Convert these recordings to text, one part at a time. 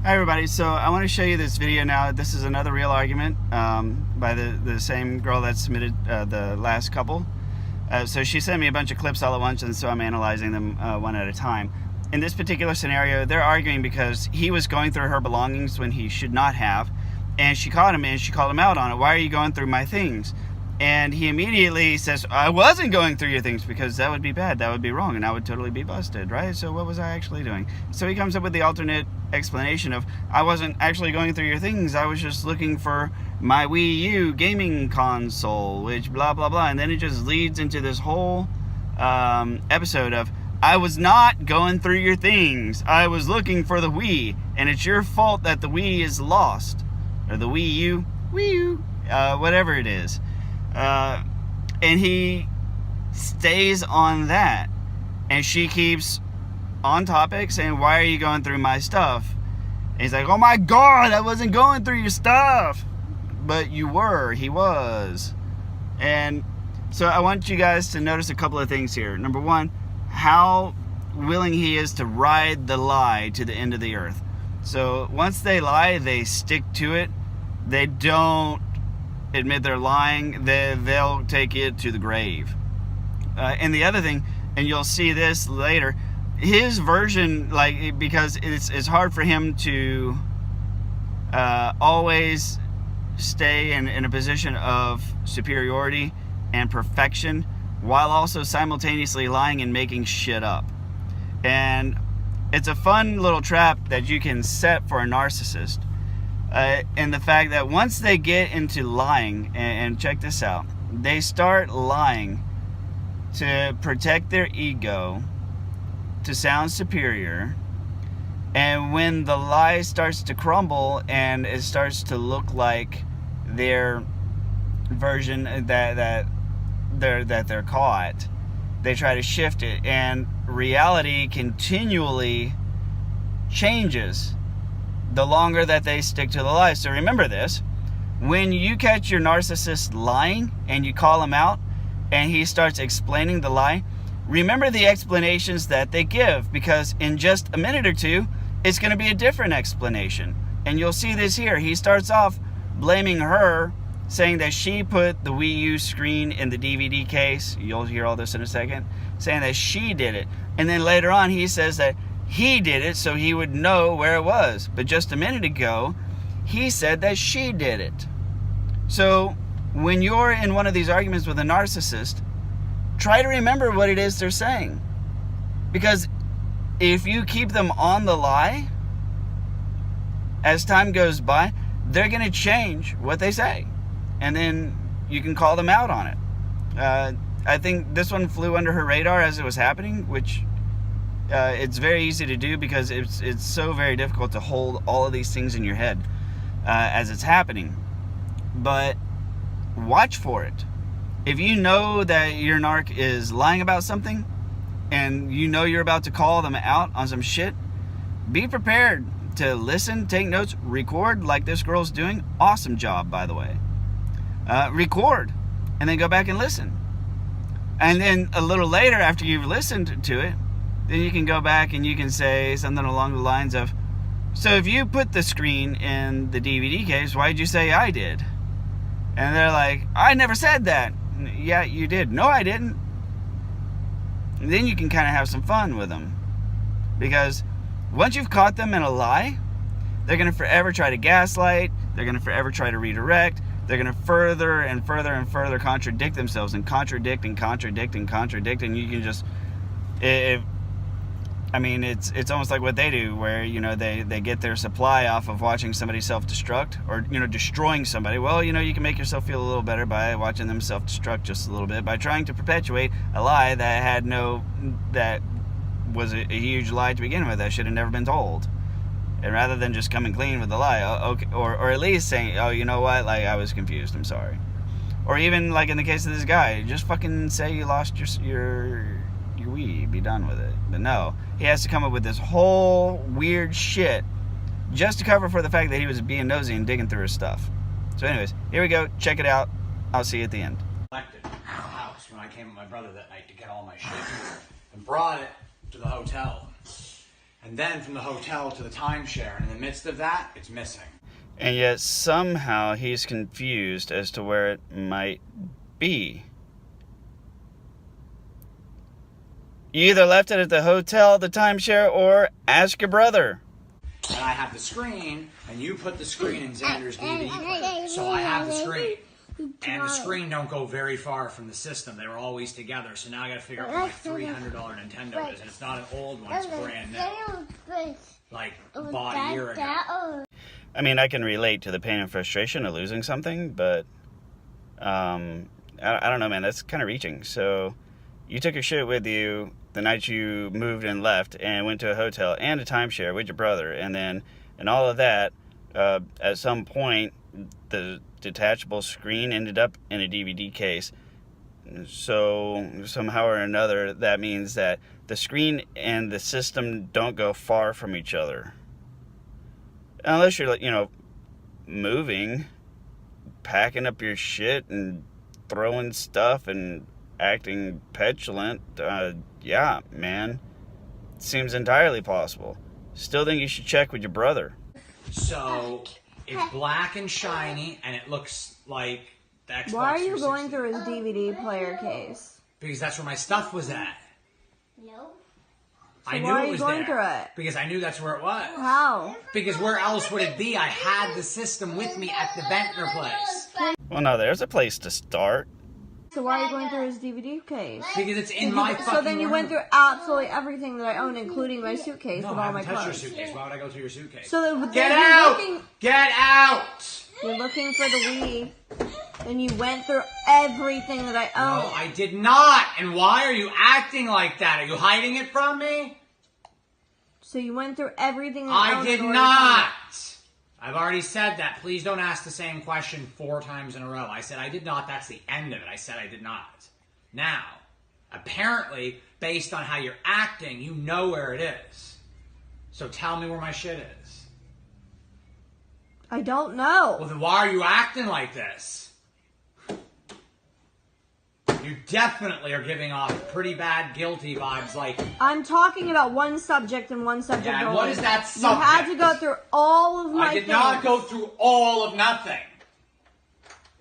Hi everybody, so I want to show you this video now. This is another real argument by the same girl that submitted the last couple. So she sent me a bunch of clips all at once, and so I'm analyzing them one at a time. In this particular scenario, they're arguing because he was going through her belongings when he should not have, and she caught him and she called him out on it. Why are you going through my things? And he immediately says, I wasn't going through your things, because that would be bad, that would be wrong, and I would totally be busted, right? So what was I actually doing? So he comes up with the alternate explanation of, I wasn't actually going through your things, I was just looking for my Wii-U gaming console, which blah, blah, blah. And then it just leads into this whole episode of, I was not going through your things, I was looking for the Wii, and it's your fault that the Wii is lost. Or the Wii-U, whatever it is. And he stays on that, and she keeps on topic saying, why are you going through my stuff? And he's like, oh my god, I wasn't going through your stuff. But you were. He was. And so I want you guys to notice a couple of things here. Number one, how willing he is to ride the lie to the end of the earth. So once they lie, they stick to it. They don't admit they're lying. They'll take it to the grave. And the other thing, and you'll see this later, his version, like, because it's hard for him to always stay in a position of superiority and perfection while also simultaneously lying and making shit up. And it's a fun little trap that you can set for a narcissist. And the fact that once they get into lying, and check this out, they start lying to protect their ego, to sound superior, and when the lie starts to crumble and it starts to look like their version that they're caught, they try to shift it, and reality continually changes the longer that they stick to the lie. So remember this, when you catch your narcissist lying and you call him out and he starts explaining the lie, remember the explanations that they give, because in just a minute or two, it's going to be a different explanation. And you'll see this here. He starts off blaming her, saying that she put the Wii U screen in the DVD case. You'll hear all this in a second. Saying that she did it. And then later on, he says that he did it so he would know where it was. But just a minute ago, he said that she did it. So when you're in one of these arguments with a narcissist, try to remember what it is they're saying. Because if you keep them on the lie, as time goes by, they're going to change what they say. And then you can call them out on it. I think this one flew under her radar as it was happening, which it's very easy to do because it's so very difficult to hold all of these things in your head as it's happening. But watch for it. If you know that your narc is lying about something and you know you're about to call them out on some shit, be prepared to listen, take notes, record like this girl's doing. Awesome job, by the way. Record and then go back and listen. And then a little later, after you've listened to it, then you can go back and you can say something along the lines of, so if you put the screen in the DVD case, why'd you say I did? And they're like, I never said that. Yeah, you did. No, I didn't. And then you can kind of have some fun with them. Because once you've caught them in a lie, they're going to forever try to gaslight. They're going to forever try to redirect. They're going to further and further and further contradict themselves and contradict and contradict and contradict. And you can just... it's almost like what they do, where, they get their supply off of watching somebody self-destruct or, destroying somebody. Well, you can make yourself feel a little better by watching them self-destruct just a little bit, by trying to perpetuate a lie that was a huge lie to begin with, that should have never been told. And rather than just coming clean with the lie, okay, or at least saying, oh, you know what, like, I was confused, I'm sorry. Or even, like in the case of this guy, just fucking say you lost your Wii, be done with it. But no, he has to come up with this whole weird shit just to cover for the fact that he was being nosy and digging through his stuff. So anyways, here we go, check it out. I'll see you at the end. Collected in the house when I came with my brother that night to get all my shit and brought it to the hotel. And then from the hotel to the timeshare, and in the midst of that, it's missing. And yet somehow he's confused as to where it might be. You either left it at the hotel, the timeshare, or ask your brother. And I have the screen, and you put the screen in Xander's DVD player. So I have the screen. And the screen don't go very far from the system. They were always together. So now I gotta figure out where my $300 Nintendo is. And it's not an old one, it's brand new. Like, bought a year ago. I mean, I can relate to the pain and frustration of losing something, but I don't know, man. That's kind of reaching. So you took your shit with you the night you moved and left and went to a hotel and a timeshare with your brother. And then, and all of that, at some point, the detachable screen ended up in a DVD case. So somehow or another, that means that the screen and the system don't go far from each other. Unless you're, you know, moving, packing up your shit and throwing stuff and acting petulant. Yeah, man. Seems entirely possible. Still think you should check with your brother. So, it's black and shiny, and it looks like the Xbox Why are you 360. going through his DVD player case? Because that's where my stuff was at. No. I knew why are it you was going there. through it? Because I knew that's where it was. How? Because where else would it be? I had the system with me at the Ventnor place. Well, no, there's a place to start. So why are you going through his DVD case? Because it's in my fucking So then you room. went through absolutely everything that I own, including my suitcase No, with I all my haven't touched your clothes. suitcase. Why would I go through your suitcase? So then Get you're out! looking, Get out! you're looking for the Wii, and you went through everything that I own. No, I did not. And why are you acting like that? Are you hiding it from me? So you went through everything that I I own. did in order to find not. it. I've already said that. Please don't ask the same question 4 times in a row. I said I did not. That's the end of it. I said I did not. Now, apparently, based on how you're acting, you know where it is. So tell me where my shit is. I don't know. Well, then why are you acting like this? You definitely are giving off pretty bad guilty vibes like... I'm talking about one subject and one subject Yeah, and only. what is that You had to subject? go through all of my I did things. not go through all of nothing.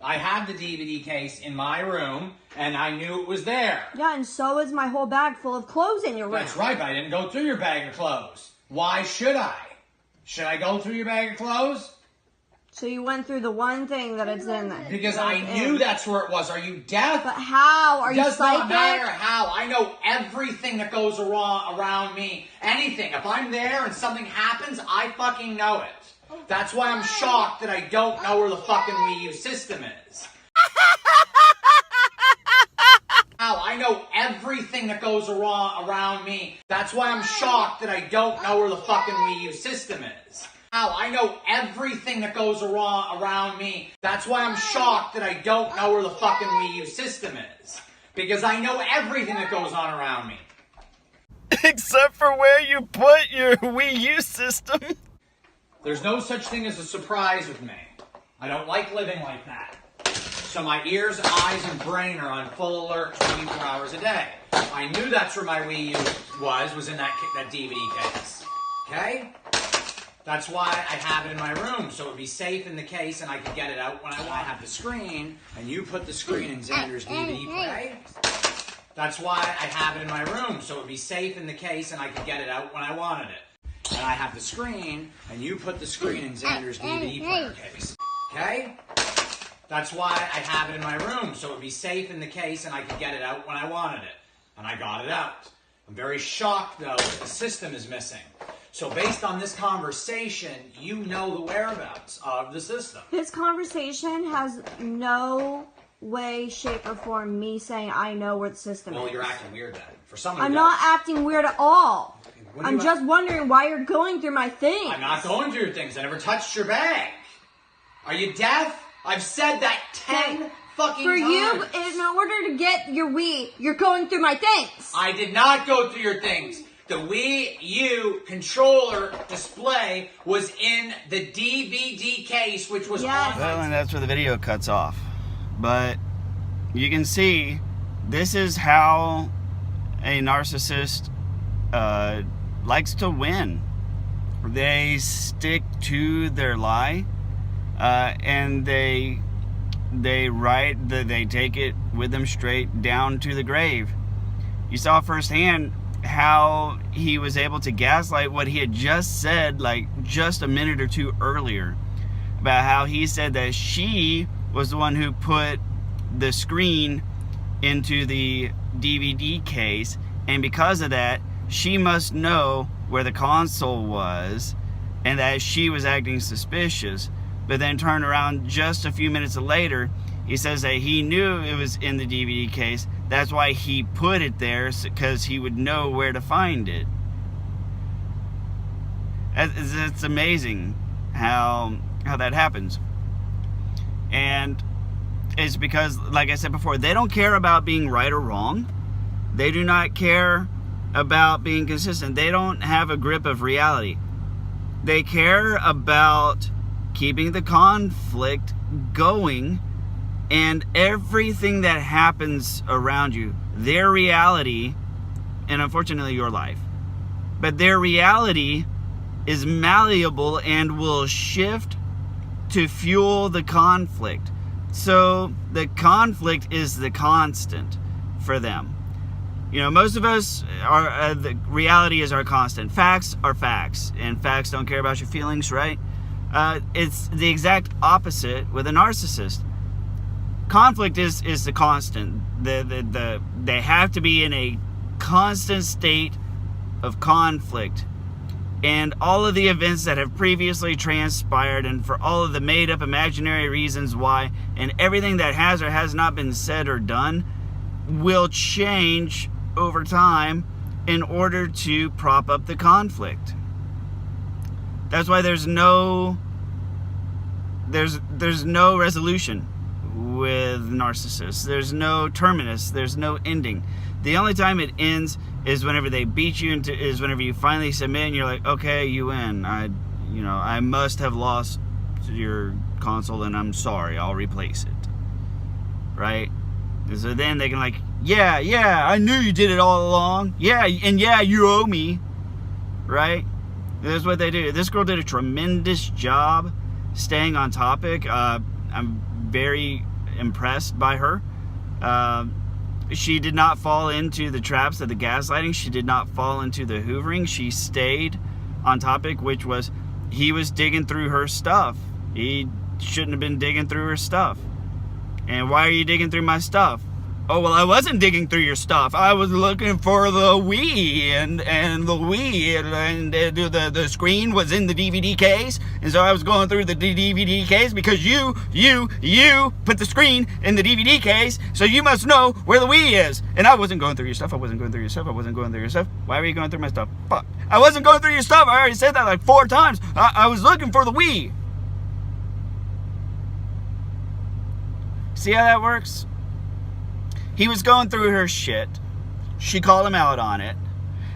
I had the DVD case in my room, and I knew it was there. Yeah, and so is my whole bag full of clothes in your room. That's right, but I didn't go through your bag of clothes. Why should I? Should I go through your bag of clothes? So you went through the one thing that it's in there. Because that I it's knew in. that's where it was. Are you deaf? But how? Are It you does psychic? not matter how. I know everything that goes around me. Anything. If I'm there and something happens, I fucking know it. That's why I'm shocked that I don't know where the fucking Wii U system is. How? I know everything that goes around me. That's why I'm shocked that I don't know where the fucking Wii U system is. How? I know everything that goes around me. That's why I'm shocked that I don't know where the fucking Wii U system is. Because I know everything that goes on around me. Except for where you put your Wii U system. There's no such thing as a surprise with me. I don't like living like that. So my ears, eyes, and brain are on full alert 24 hours a day. I knew that's where my Wii U was in that DVD case. Okay? That's why I have it in my room, so it would be safe in the case and I could get it out when I want. I have the screen, and you put the screen in Xander's DVD player. That's why I have it in my room, so it would be safe in the case and I could get it out when I wanted it. And I have the screen, and you put the screen in Xander's DVD player case. Okay? That's why I have it in my room, so it would be safe in the case and I could get it out when I wanted it. And I got it out. I'm very shocked, though, that the system is missing. So based on this conversation, you know the whereabouts of the system. This conversation has no way, shape, or form me saying I know where the system Well, is. you're acting weird then. For someone I'm who not does. acting weird at all. What do I'm you- just wondering why you're going through my things. I'm not going through your things. I never touched your bag. Are you deaf? I've said that 10 fucking For you, times. in order to get your Wii, you're going through my things. I did not go through your things. The Wii U controller display was in the DVD case, which was Yes. on. Well, and that's where the video cuts off. But you can see this is how a narcissist likes to win. They stick to their lie, and they take it with them straight down to the grave. You saw firsthand how he was able to gaslight what he had just said, like just a minute or two earlier, about how he said that she was the one who put the screen into the DVD case, and because of that, she must know where the console was, and that she was acting suspicious. But then turn around just a few minutes later, he says that he knew it was in the DVD case. That's why he put it there, because he would know where to find it. It's amazing how that happens. And it's because, like I said before, they don't care about being right or wrong. They do not care about being consistent. They don't have a grip of reality. They care about keeping the conflict going, and everything that happens around you, their reality, and unfortunately your life, but their reality is malleable and will shift to fuel the conflict. So the conflict is the constant for them. You know, most of us are, the reality is our constant. Facts are facts, and facts don't care about your feelings, right? It's the exact opposite with a narcissist. Conflict is the constant. They have to be in a constant state of conflict. And all of the events that have previously transpired, and for all of the made-up imaginary reasons why, and everything that has or has not been said or done, will change over time in order to prop up the conflict. That's why there's no resolution with narcissists. There's no terminus. There's no ending. The only time it ends is whenever they beat you is whenever you finally submit and you're like, okay, you win. I must have lost your console and I'm sorry. I'll replace it. Right? And so then they can like, yeah, I knew you did it all along. Yeah, and yeah, you owe me. Right? That's what they do. This girl did a tremendous job staying on topic. I'm very impressed by her. She did not fall into the traps of the gaslighting. She did not fall into the hoovering. She stayed on topic, which was he was digging through her stuff. He shouldn't have been digging through her stuff. And why are you digging through my stuff? Oh, well, I wasn't digging through your stuff. I was looking for the Wii, and the Wii, and the screen was in the DVD case, and so I was going through the DVD case because you put the screen in the DVD case, so you must know where the Wii is. And I wasn't going through your stuff. I wasn't going through your stuff. I wasn't going through your stuff. Why were you going through my stuff? Fuck. I wasn't going through your stuff. I already said that like 4 times. I was looking for the Wii. See how that works? He was going through her shit. She called him out on it.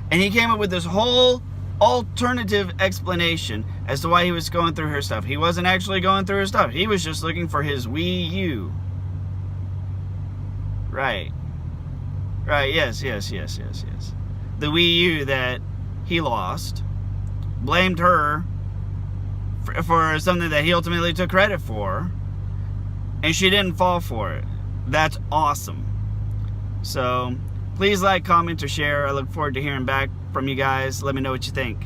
And he came up with this whole alternative explanation as to why he was going through her stuff. He wasn't actually going through her stuff. He was just looking for his Wii-U. Right. Right, yes. The Wii-U that he lost. Blamed her for something that he ultimately took credit for. And she didn't fall for it. That's awesome. So, please like, comment, or share. I look forward to hearing back from you guys. Let me know what you think.